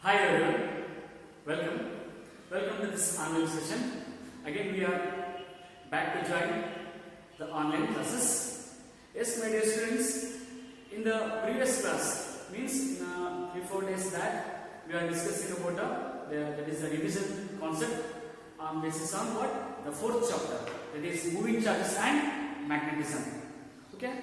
Hi everyone, welcome. Welcome to this online session. Again we are back to join the online classes. Yes, my dear students, in the previous class, means in 3-4 days back, we are discussing about that is the revision concept on basis on what? The fourth chapter, that is moving charges and magnetism. Okay,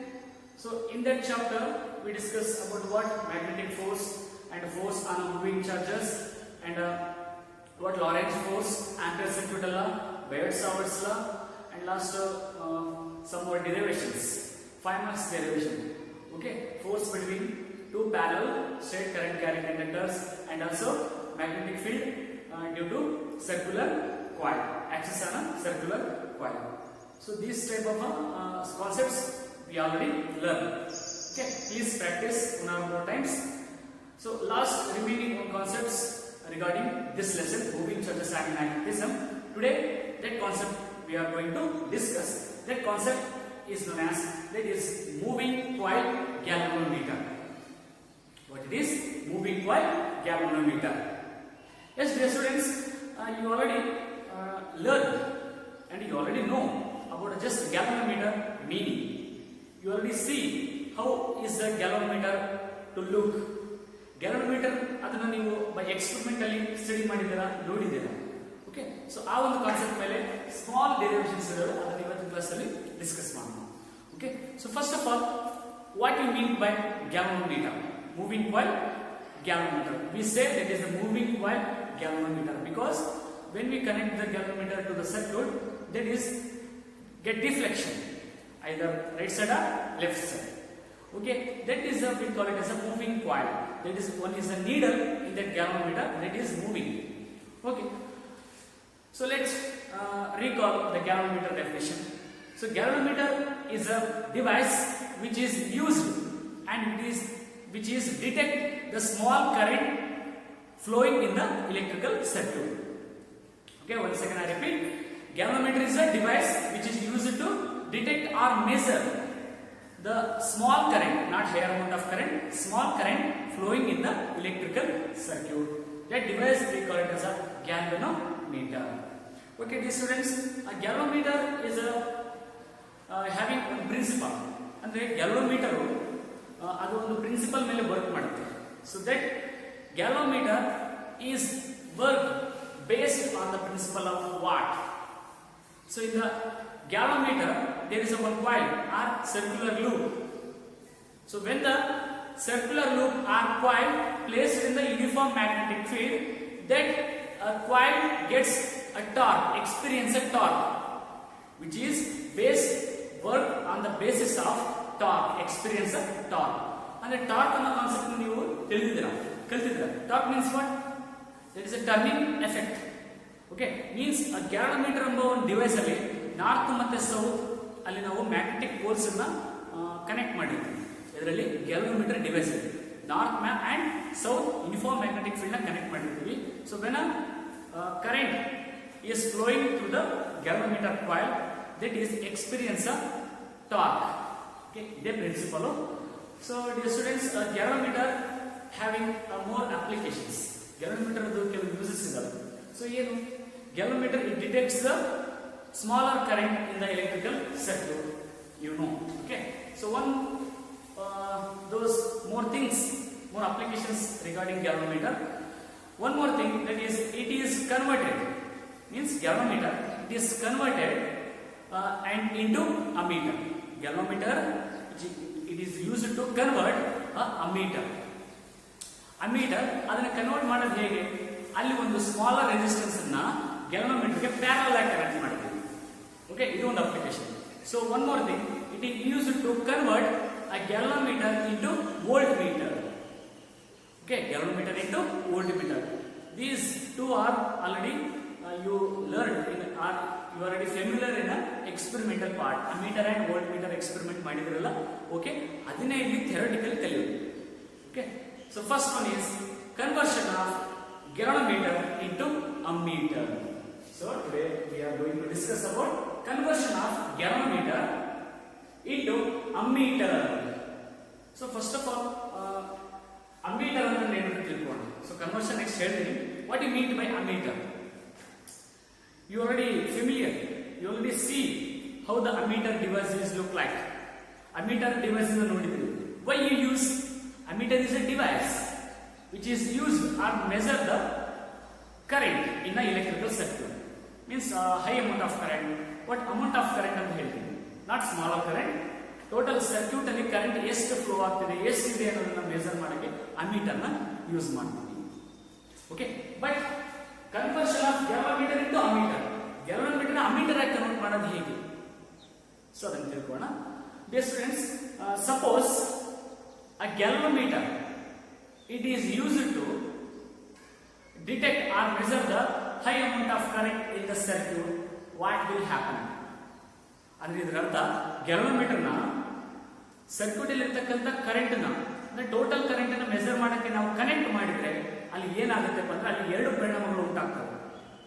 so in that chapter we discuss about what? Magnetic force and force on moving charges, and what Lorentz force, Ampere circuit law, Biot-Savart's law, and last some more derivations, 5 marks derivation. Okay, force between two parallel straight current carrying conductors, and also magnetic field due to circular coil, axis on a circular coil. So these type of concepts we already learned. Okay, please practice 1 or more times. So last remaining concepts regarding this lesson, moving charges and magnetism. Today that concept we are going to discuss. That concept is known as, that is moving coil galvanometer. What it is? Moving coil galvanometer. Yes, dear students, you already learned and you already know about just galvanometer meaning. You already see how is the galvanometer to look. Galvanometer ಅದನ್ನ ನೀವು by experiment ಅಲ್ಲಿ study ಮಾಡಿದ್ದೀರಾ, ನೋಡಿದ್ದೀರಾ. Okay, so ಆ ಒಂದು concept ಮೇಲೆ small derivations ಇದಾವೆ, ಅದನ್ನ ಇವತ್ತಿನ ಕ್ಲಾಸ್ ಅಲ್ಲಿ ಡಿಸ್ಕಸ್ ಮಾಡೋಣ. Okay, so first of all, what you mean by galvanometer? Moving coil galvanometer. We say that is the moving coil galvanometer because when we connect the galvanometer to the circuit, that is get deflection, either right side or left side. Okay, that is we call it as a moving coil. That is, one is a needle in that galvanometer that is moving. Okay, so let's recall the galvanometer definition. So galvanometer is a device which is used and which is detect the small current flowing in the electrical circuit. Okay, one second I repeat. Galvanometer is a device which is used to detect or measure the small current, not higher amount of current, small current flowing in the electrical circuit. That device we call it as a galvanometer. Okay, dear students, a galvanometer is having one principle. Andre galvanometer adu ಒಂದು principal ಮೇಲೆ work ಮಾಡುತ್ತೆ. So that galvanometer is work based on the principle of watt. So in the galvanometer there is a one coil or circular loop. So when the circular loop or coil placed in the uniform magnetic field, that coil gets a torque, experience a torque, which is based work on the basis of torque, experience a torque. And the torque ಅನ್ನೋ concept ನೀವು ಕಲಿತಿದ್ದೀರಾ. Torque means what? That is a turning effect. Okay, means a galvanometer ಎಂಬ ಒಂದು device ಅಲ್ಲಿ north ಮತ್ತೆ south ಅಲ್ಲಿ ನಾವು magnetic poles ಅನ್ನ connect ಮಾಡಿರ್ತೀವಿ. ಇದರಲ್ಲಿ ಗ್ಯಾಲೋಮೀಟರ್ ಡಿವೈಸ್ ಇದೆ. North and south uniform magnetic field ನ ಕನೆಕ್ಟ್ ಮಾಡಿರ್ತೀವಿ. So when current is flowing through the galvanometer coil, that is experience a torque. Okay, ಇದೇ principle. So dear students, galvanometer having more applications. Galvanometer ಕೆಲವು uses ಇದಾವೆ. So ಏನು galvanometer? It detects the smaller current in the electrical circuit, you know. Okay, so those more things, more applications regarding galvanometer. One more thing, that is it is converted, means galvanometer it is converted and into ammeter. Galvanometer it is used to convert a ammeter. ಅದನ್ನ convert ಮಾಡೋದು ಹೇಗೆ? ಅಲ್ಲಿ ಒಂದು smaller resistance ಅನ್ನ galvanometer ಗೆ parallel ಆಗಿ connect ಮಾಡ್ತೀವಿ. Okay, ಇದು ಒಂದು application. So one more thing, it is used to convert a galvanometer into voltmeter. Okay, galvanometer into voltmeter. These two are already you learned in, or you are already familiar in a experimental part. Ammeter and voltmeter experiment ಮಾಡಿದ್ರಲ್ಲ. Okay, ಅದನ್ನೇ ಇಲ್ಲಿ theoretical ಕಲಿಯೋದು. Okay, so first one is conversion of galvanometer into ammeter. So today we are going to discuss about conversion of galvanometer into ammeter. So first of all, ammeter ಅಂದ್ರೆ ಏನು ಅಂತ ತಿಳ್ಕೊಳ್ಳೋಣ. So conversion next ಹೇಳ್ತೀನಿ. What you mean by ammeter? You already familiar. You already see how the ammeter devices look like. Ammeter device is ನೋಡಿದ್ರಿ. Why you use ammeter? Is a device which is used or measure the current in the electrical circuit. Means high amount of current. What amount of current ಅಂತ ಹೇಳ್ತೀನಿ, not smaller current. Total circuit ಅಲ್ಲಿ current ಎಷ್ಟು flow ಆಗ್ತಿದೆ, ಎಷ್ಟಿದೆ ಅನ್ನೋದನ್ನ measure ಮಾಡಕ್ಕೆ ammeter ನ use ಮಾಡ್ತೀವಿ. Okay, but conversion of galvanometer into ammeter, galvanometer ನ ಅಮೀಟರ್ ಆಗಿ ಕನ್ವರ್ಟ್ ಮಾಡೋದು ಹೇಗೆ? ಸೊ ಅದನ್ನು ತಿಳ್ಕೋಣ. Dear students, suppose a galvanometer it is used to detect or measure the high amount of current in the circuit. What will happen ಅಂದ್ರೆ ಇದರ ಅರ್ಥ, galvanometer ನ ಸರ್ಕ್ಯೂಟ್ ಅಲ್ಲಿ ಇರ್ತಕ್ಕಂಥ ಕರೆಂಟ್ ನ ಅಂದ್ರೆ ಟೋಟಲ್ ಕರೆಂಟ್ ಅನ್ನ ಮೆಜರ್ ಮಾಡಕ್ಕೆ ನಾವು ಕನೆಕ್ಟ್ ಮಾಡಿದ್ರೆ ಅಲ್ಲಿ ಏನಾಗುತ್ತೆ ಅಂದ್ರೆ ಅಲ್ಲಿ ಎರಡು ಪರಿಣಾಮಗಳು ಉಂಟಾಗ್ತವೆ.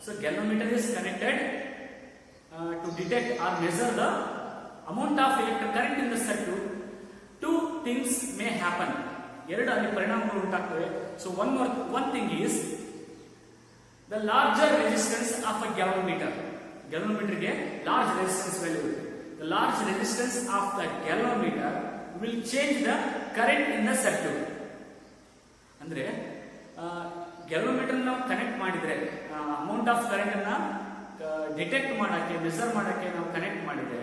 So galvanometer is connected to detect or measure the amount of electric current in the circuit. Two things may happen, ಎರಡು ಅಲ್ಲಿ ಪರಿಣಾಮಗಳು ಉಂಟಾಗ್ತವೆ. So one thing is the larger resistance of a galvanometer. ಗ್ಯಾಲೋಮೀಟರ್ಗೆ ಲಾರ್ಜ್ ರೆಸಿಸ್ಟೆನ್ಸ್ ವ್ಯಾಲ್ಯೂ ಇದೆ. The large resistance of the galvanometer will change the current in the circuit. ಅಂದ್ರೆ galvanometer ನಾವು connect ಮಾಡಿದ್ರೆ amount of current ಅನ್ನ detect ಮಾಡಕ್ಕೆ, measure ಮಾಡಕ್ಕೆ ನಾವು connect ಮಾಡಿದ್ರೆ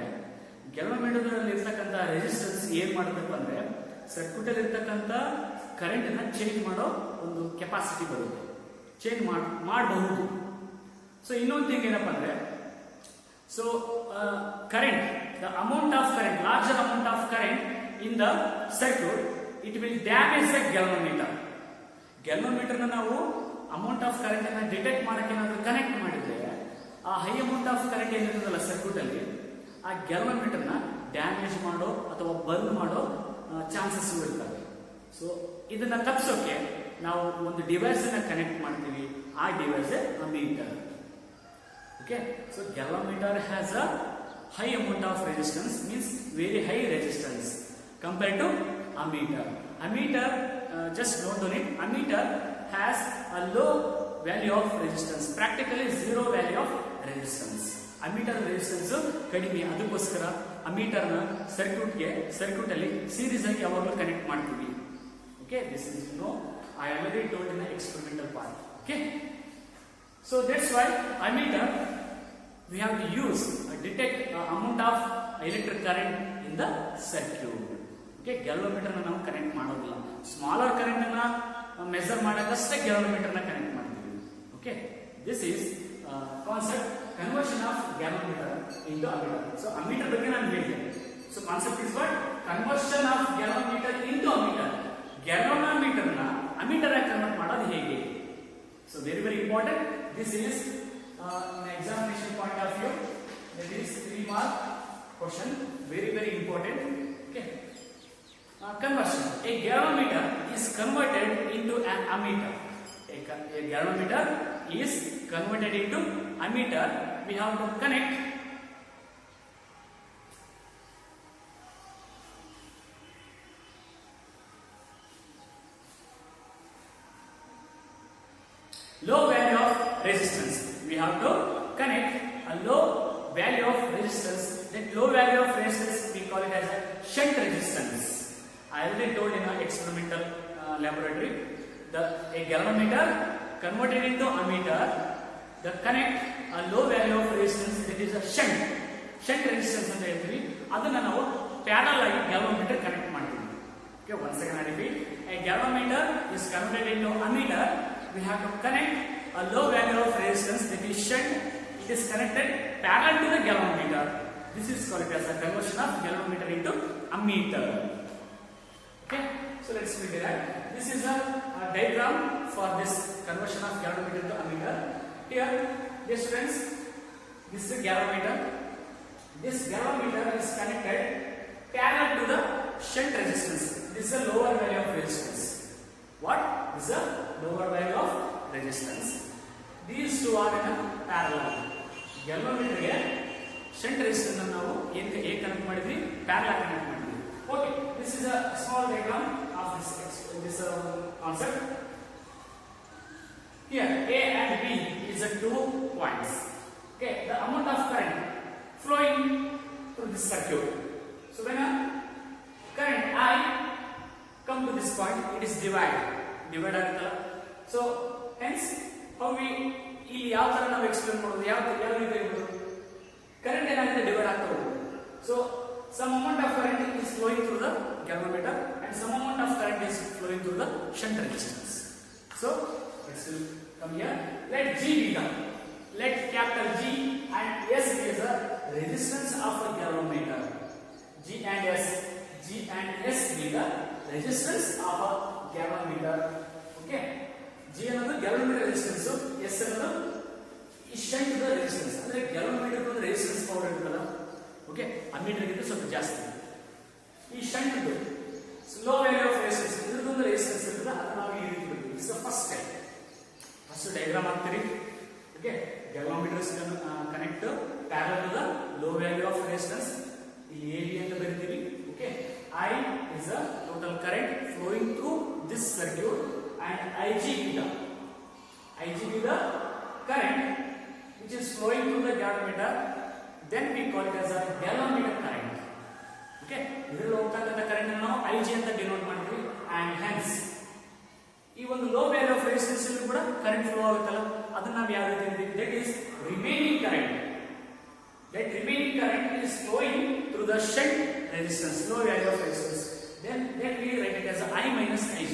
ಗ್ಯಾಲೋಮೀಟರ್ ಅಲ್ಲಿ ಇರ್ತಕ್ಕಂಥ ರೆಸಿಸ್ಟೆನ್ಸ್ ಏನ್ ಮಾಡಬೇಕು ಅಂದ್ರೆ ಸರ್ಕ್ಯೂಟ್ ಅಲ್ಲಿ ಇರ್ತಕ್ಕಂಥ ಕರೆಂಟ್ ಅನ್ನ ಚೇಂಜ್ ಮಾಡೋ ಒಂದು ಕೆಪಾಸಿಟಿ ಬರುತ್ತೆ, ಚೇಂಜ್ ಮಾಡಬಹುದು. ಸೊ ಇನ್ನೊಂದು ಥಿಂಗ್ ಏನಪ್ಪಾ ಅಂದ್ರೆ, so current, the amount of current, larger amount of current in the circuit, it will damage the galvanometer. Galvanometer na ನಾವು amount of current ಅನ್ನು ಡಿಟೆಕ್ಟ್ ಮಾಡಕ್ಕೆ ಏನಾದರೂ ಕನೆಕ್ಟ್ ಮಾಡಿದ್ರೆ ಆ ಹೈ ಅಮೌಂಟ್ ಆಫ್ ಕರೆಂಟ್ ಏನಿರುತ್ತಲ್ಲ ಸರ್ಕ್ಯೂಟ್ ಅಲ್ಲಿ, ಆ ಗ್ಯಾಲೋಮೀಟರ್ ನ ಡ್ಯಾಮೇಜ್ ಮಾಡೋ ಅಥವಾ ಬರ್ನ್ ಮಾಡೋ ಚಾನ್ಸಸ್ ಇರ್ತವೆ. ಸೊ ಇದನ್ನ ತಪ್ಪಿಸೋಕೆ ನಾವು ಒಂದು ಡಿವೈಸ್ ಅನ್ನ ಕನೆಕ್ಟ್ ಮಾಡ್ತೀವಿ, ಆ device ammeter. Okay, so galvanometer has a high amount of resistance, means very high resistance compared to ammeter. Ammeter, just note on it, ammeter has a low value of resistance, practically zero value of resistance. Ammeter resistance ಕಡಿಮೆ, ಅದಕ್ಕೋಸ್ಕರ ammeter ನ circuit ಅಲ್ಲಿ series ಆಗಿ ಯಾವಾಗಲೂ connect ಮಾಡ್ತೀವಿ. Okay, this is I already told in the experimental part. Okay, so that's why ammeter we have to use detect amount of electric current in the circuit. Okay, galvanometer na ನಾವು connect ಮಾಡೋದಿಲ್ಲ, smaller current ಅನ್ನ measure ಮಾಡಕ್ಕಷ್ಟೇ galvanometer ನ connect ಮಾಡ್ತೀವಿ. Okay, this is concept conversion of galvanometer into ammeter. So ammeter ಬಗ್ಗೆ ನಾನು ಹೇಳಿದೆ. So concept is what? Conversion of galvanometer into ammeter. Galvanometer ನ ammeter ಆಗಿ ಕನ್ವರ್ಟ್ ಮಾಡೋದು ಹೇಗೆ? So very important. This is in examination point of view, that is 3 mark question, very important. Okay, conversion. A galvanometer is converted into an ammeter. A galvanometer is converted into ammeter. We have to connect low value of resistance. We have to connect a low value of resistance. That low value of resistance we call it as a shunt resistance. I already told in our experimental laboratory, a galvanometer converted into ammeter, the connect a low value of resistance, that is a shunt resistance ಅಂತ ಹೇಳ್ತೀವಿ. ಅದನ್ನ ನಾವು parallel ಆಗಿ galvanometer connect ಮಾಡ್ತೀವಿ. Okay, once again I repeat, a galvanometer is converted into ammeter. We have to connect a low value of resistance, that is shunt. It is connected parallel to the galvanometer. This is called as a conversion of galvanometer into ammeter. Okay, so let's figure out. This is a diagram for this conversion of galvanometer to ammeter. Here, dear students, this is a galvanometer. This galvanometer is connected parallel to the shunt resistance. This is a lower value of resistance. What? This is a lower value of resistance. These two are in a parallel. Galvanometer ಗೆ shunt resistance ಅನ್ನು ನಾವು ಹೇಗೆ connect ಮಾಡಿದ್ವಿ? Parallel connect ಮಾಡಿದ್ವಿ. Okay, this is a small diagram of this concept. here A and B is a 2 points. Okay, the amount of current flowing through this circuit. So when a current I come to this point, it is divided agutala. So hence how we ಇಲ್ಲಿ ಯಾವ ತರ ನಾವು explain ಮಾಡೋದು, ಯಾವ ರೀತಿ ಹೇಳ್ಬೋದು, current ಏನಾಗುತ್ತೆ divide ಆಗ್ತಾ ಹೋಗುತ್ತೆ. So some amount of current is flowing through the galvanometer and some amount of current is flowing through the shunt resistance. So let's come here. Let G be the, let capital G and S be the resistance of a galvanometer. G and S be the resistance of a galvanometer. Okay, G ಅನ್ನೋದು galvanometer resistance, S ಅನ್ನೋದು ಈ shunt ದ resistance. ಅಂದ್ರೆ galvanometer ದ resistance power ಇರುತ್ತಲ್ಲ, okay, ammeter ಗಿಂತ ಸ್ವಲ್ಪ ಜಾಸ್ತಿ. ಈ shunt low value of resistance, ಇದರದೊಂದು ರೆಸಿಸ್ಟೆನ್ಸ್ ಇರ್ತದೆ, ಅದನ್ನ ನಾವು ಈ ರೀತಿ ಬರ್ತೀವಿ. It's the first step. First diagram ಹಾಕ್ತೀರಿ. Okay, galvanometers connect parallel to the low value of resistance. ಇಲ್ಲಿ AB ಅಂತ ಬರೀತೀವಿ. Okay, I is the total current flowing through this circuit and IG be the current which is flowing through the galvanometer. Then we call it as a galvanometer current. Okay, ಇದರಲ್ಲಿ ಹೋಗ್ತಕ್ಕಂಥ current ಅನ್ನು ನಾವು Ig ಅಂತ denote ಮಾಡ್ತೀವಿ. And hence ಈ ಒಂದು low value of resistance ಅಲ್ಲಿ ಕೂಡ ಕರೆಂಟ್ ಫ್ಲೋ ಆಗುತ್ತಲ್ಲ, ಅದನ್ನ ನಾವು ಯಾವ ರೀತಿ ಹೇಳ್ತೀವಿ, that is remaining current. That remaining current is flowing through the shunt resistance, low value of resistance. Then we write it as I minus Ig.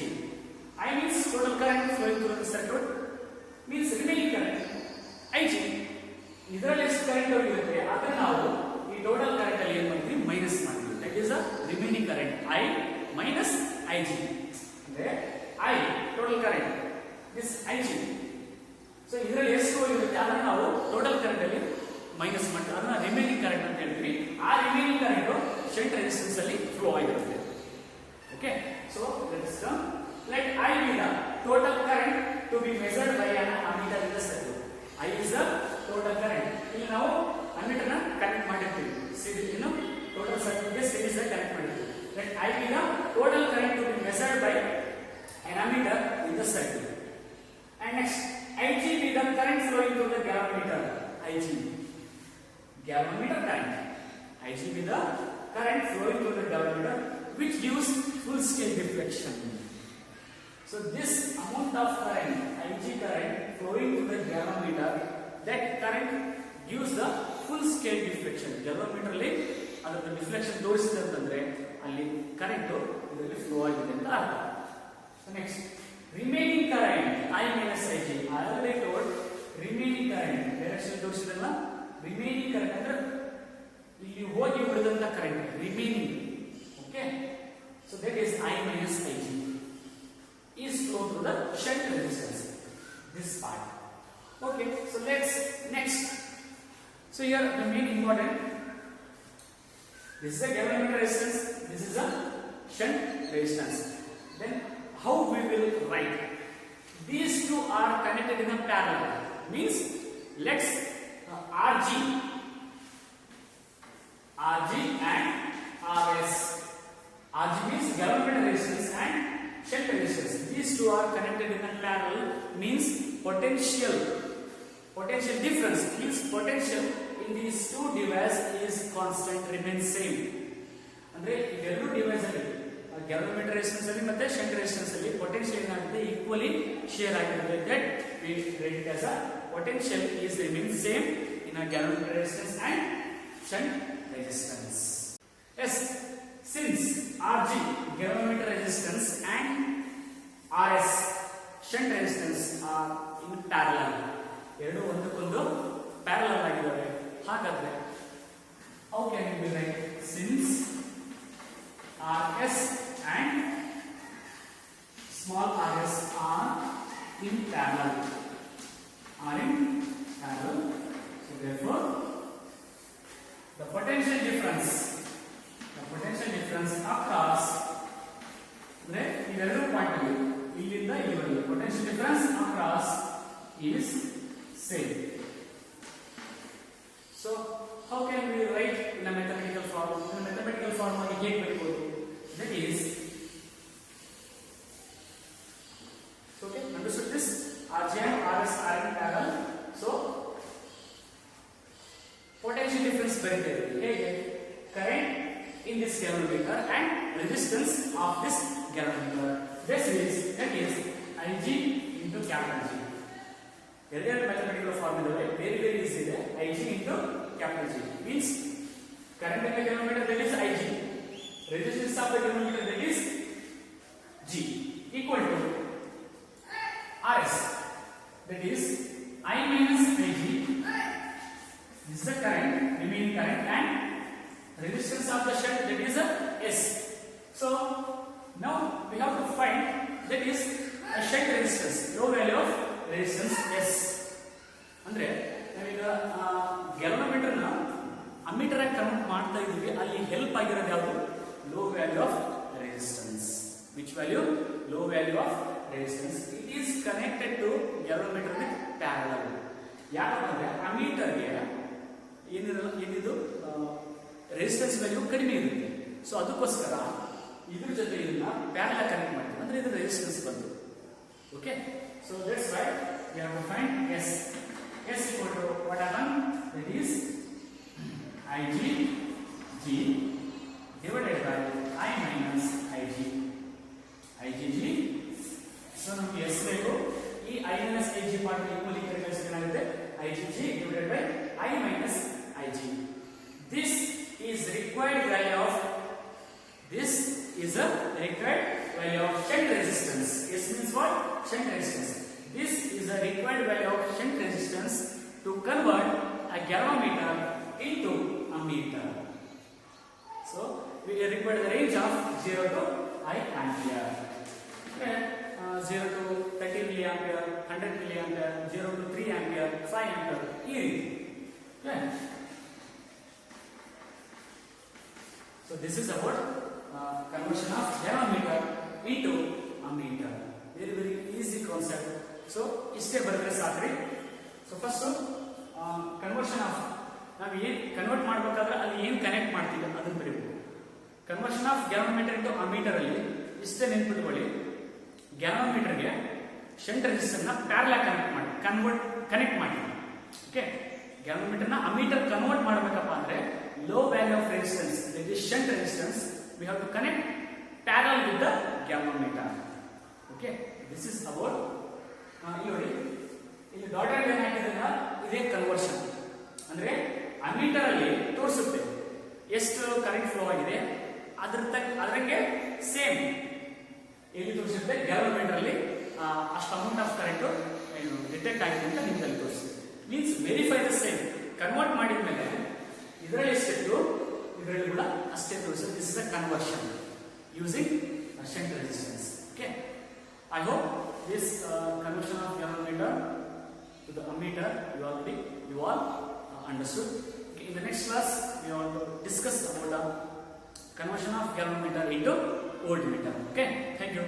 I means total current flowing through the circuit, means remaining current. Ig ಇದರಲ್ಲಿ ಎಷ್ಟು current ಹೋಗಿರುತ್ತೆ ಅದನ್ನ ನಾವು ಈ total current ಅಲ್ಲಿ ಏನು ಮಾಡ್ತೀವಿ, minus ಮಾಡ್ತೀವಿ. That is the remaining current, I minus Ig. ಅಂದ್ರೆ I total current, this Ig. So ಇದರಲ್ಲಿ ಎಷ್ಟು ಹೋಗಿರುತ್ತೆ ಅದನ್ನ ನಾವು ಟೋಟಲ್ ಕರೆಂಟ್ ಅಲ್ಲಿ ಮೈನಸ್ ಮಾಡ್ತೀವಿ, ಅದನ್ನ ರಿಮೈನಿಂಗ್ ಕರೆಂಟ್ ಅಂತ ಹೇಳ್ತೀವಿ. ಆ ರಿಮೈನಿಂಗ್ ಕರೆಂಟ್ ಶಂಟ್ ರೆಸಿಸ್ಟೆನ್ಸ್ ಅಲ್ಲಿ ಫ್ಲೋ ಆಗಿರುತ್ತೆ. Okay, so let I be the total current to be measured by an ammeter in the circuit. I is the total current. ಇಲ್ಲಿ ನಾವು ammeter ನ ಕನೆಕ್ಟ್ ಮಾಡಿರ್ತೀವಿ, series total circuit ಗೆ series ಆಗಿ connect ಮಾಡಿರ್ತೀವಿ. let I be the total current to be measured by an ammeter in the circuit. And next Ig be the current flowing through the galvanometer. Ig galvanometer current. Ig be the current flowing through the galvanometer which gives full scale deflection. So this amount of current, Ig current flowing through the galvanometer, that current gives the full scale deflection. Galvanometer ಅಲ್ಲಿ ಅದರ deflection ತೋರಿಸಿದೆ ಅಂತಂದ್ರೆ ಅಲ್ಲಿ current ಇದರಲ್ಲಿ flow ಆಗಿದೆ ಅಂತ ಅರ್ಥ. So next remaining current I minus Ig. I already told remaining current direction ತೋರಿಸಿದಲ್ಲ, remaining current ಅಂದ್ರೆ ಇಲ್ಲಿ ಹೋಗಿ ಉಳಿದಂತ current remaining. Okay, so that is I minus Ig is flow through the shunt resistance, this part. Okay, so let's next. So here the main important, this is a galvanometer resistance, this is a shunt resistance. Then how we will write? These two are connected in a parallel, means let's Rg and Rs. Rg means galvanometer resistance and shunt resistance. These two are connected in a parallel, means potential difference, means potential in these two devices is constant, remains same. ಅಂದ್ರೆ ಇವೆರಡು device ಅಲ್ಲಿ galvanometer resistance ಅಲ್ಲಿ ಮತ್ತೆ shunt resistance ಅಲ್ಲಿ potential ಏನಾಗುತ್ತೆ, equally share ಆಗಿರುತ್ತೆ. That we write it as a potential is remains same in a galvanometer resistance and shunt resistance. Yes, since Rg galvanometer resistance and Rs shunt resistance are in parallel, ಎರಡು ಒಂದಕ್ಕೊಂದು parallel ಆಗಿದ್ದಾವೆ. ಹಾಗಾದ್ರೆ how can we write, since Rs and small rs are in parallel, so therefore the potential difference across ಇವೆರಡು point ಅಲ್ಲಿ ಇಲ್ಲಿಂದ ಇಲ್ಲಿವರೆಗೆ potential difference across is same. So how can we write in a mathematical form? In a mathematical form we ಹೇಗೆ ಬರೆಯಬಹುದು? That is, so okay, understood this? RJ and RS are in parallel. So potential difference ಬರೀತೇವೆ ಹೇಗೆ current in this galvanometer and resistance of this galvanometer. That is Ig into capital G. ಎರಡು mathematical formula ಇದೆ, very easy ಇದೆ. Ig into capital G means current in the galvanometer, that is Ig, resistance of the galvanometer, that is G, equal to RS, that is I minus Ig. This is the current, remaining current, and resistance of the shunt, that is a S. So now we have to find, that is a shunt resistance, low value of resistance S. ಅಂದ್ರೆ ನಾವೀಗ galvanometer ನ ammeter ಆಗಿ convert ಮಾಡ್ತಾ ಇದೀವಿ, ಅಲ್ಲಿ help ಆಗಿರೋದು ಯಾವುದು? Low value of resistance. Which value? Low value of resistance. It is connected to galvanometer with parallel. ಯಾಕಂದ್ರೆ ಅಮ್ಮೀಟರ್ಗೆ ಏನಿದು ರೆಸಿಸ್ಟೆನ್ಸ್ ವ್ಯಾಲ್ಯೂ ಕಡಿಮೆ ಇರುತ್ತೆ. ಸೊ ಅದಕ್ಕೋಸ್ಕರ ಇದ್ರ ಜೊತೆ ಇದನ್ನ ಪ್ಯಾರಲಲ್ ಕನೆಕ್ಟ್ ಮಾಡ್ತೀವಿ, ಅಂದ್ರೆ ಇದು ರೆಸಿಸ್ಟೆನ್ಸ್ ಬಂತು. Okay, so that's why we have to find S. S equal to what happened? That is Ig G divided by I minus Ig. Ig G. So ನಮಗೆ S ಬೇಕು. ಈ I minus Ig part equally cancel ಆಗುತ್ತೆ. Ig G divided by I minus Ig. This is required value of shunt resistance. S means what? Shunt resistance. This is a required value of shunt resistance to convert a galvanometer into a meter. So we require the range of 0 to I ampere. Okay, 0 to 30 milliampere, 100 milliampere, 0 to 3 ampere, 5 ampere. Okay. So this is about conversion of galvanometer into a meter. Very easy concept. So ಇಷ್ಟೇ ಬರೆದ್ರೆ ಸಾಕ್ರಿ. So first conversion of, ನಾವು ಏನು convert ಮಾಡಬೇಕಾದ್ರೆ ಅಲ್ಲಿ ಏನು connect ಮಾಡ್ತೀವಿ ಅದನ್ನು ಬರೀಬೇಕು. Conversion of galvanometer into ammeter ಅಲ್ಲಿ ಇಷ್ಟೇ ನೆನ್ಪಿಟ್ಕೊಳ್ಳಿ. ಗ್ಯಾಲ್ವನೋಮೀಟರ್ಗೆ ಶಂಟ್ ರೆಸಿಸ್ಟೆನ್ಸ್ ನ ಪ್ಯಾರಲಲ್ ಕನೆಕ್ಟ್ ಮಾಡಿ. ಓಕೆ, ಗ್ಯಾಲ್ವನೋಮೀಟರ್ ನ ಅಮ್ಮೀಟರ್ ಕನ್ವರ್ಟ್ ಮಾಡಬೇಕಪ್ಪ ಅಂದ್ರೆ low value of resistance, that is shunt resistance, we have to connect parallel with the galvanometer. Okay, this is about ನೋಡಿ ಇಲ್ಲಿ ಡಾಟೆಡ್ ಲೈನ್ ಹಾಕಿದ್ರಿಂದ ಇದೇ ಕನ್ವರ್ಷನ್. ಅಂದ್ರೆ ಅಮ್ಮೀಟರ್ ಅಲ್ಲಿ ತೋರಿಸುತ್ತೆ ಎಷ್ಟು ಕರೆಂಟ್ ಫ್ಲೋ ಆಗಿದೆ, ಅದಕ್ಕೆ ಸೇಮ್ ಎಲ್ಲಿ ತೋರಿಸುತ್ತೆ ಗ್ಯಾಲ್ವನೋಮೀಟರ್ ಅಲ್ಲಿ ಅಷ್ಟು ಅಮೌಂಟ್ ಆಫ್ ಕರೆಂಟ್ ಡಿಟೆಕ್ಟ್ ಆಗಿದೆ ಅಂತ ನಿಮ್ಗೆ ತೋರಿಸುತ್ತೆ. Means verify the same. Convert ಮಾಡಿದ್ಮೇಲೆ ಇದರಲ್ಲಿ ಎಷ್ಟಿತ್ತು ಇದರಲ್ಲಿ ಕೂಡ ಅಷ್ಟೇ ತೋರಿಸುತ್ತೆ. This is a conversion using shunt resistance. Okay, I hope this conversion of galvanometer to the ammeter you all understood. Okay, in the next class we want to discuss about the conversion of galvanometer into voltmeter. Okay, thank you.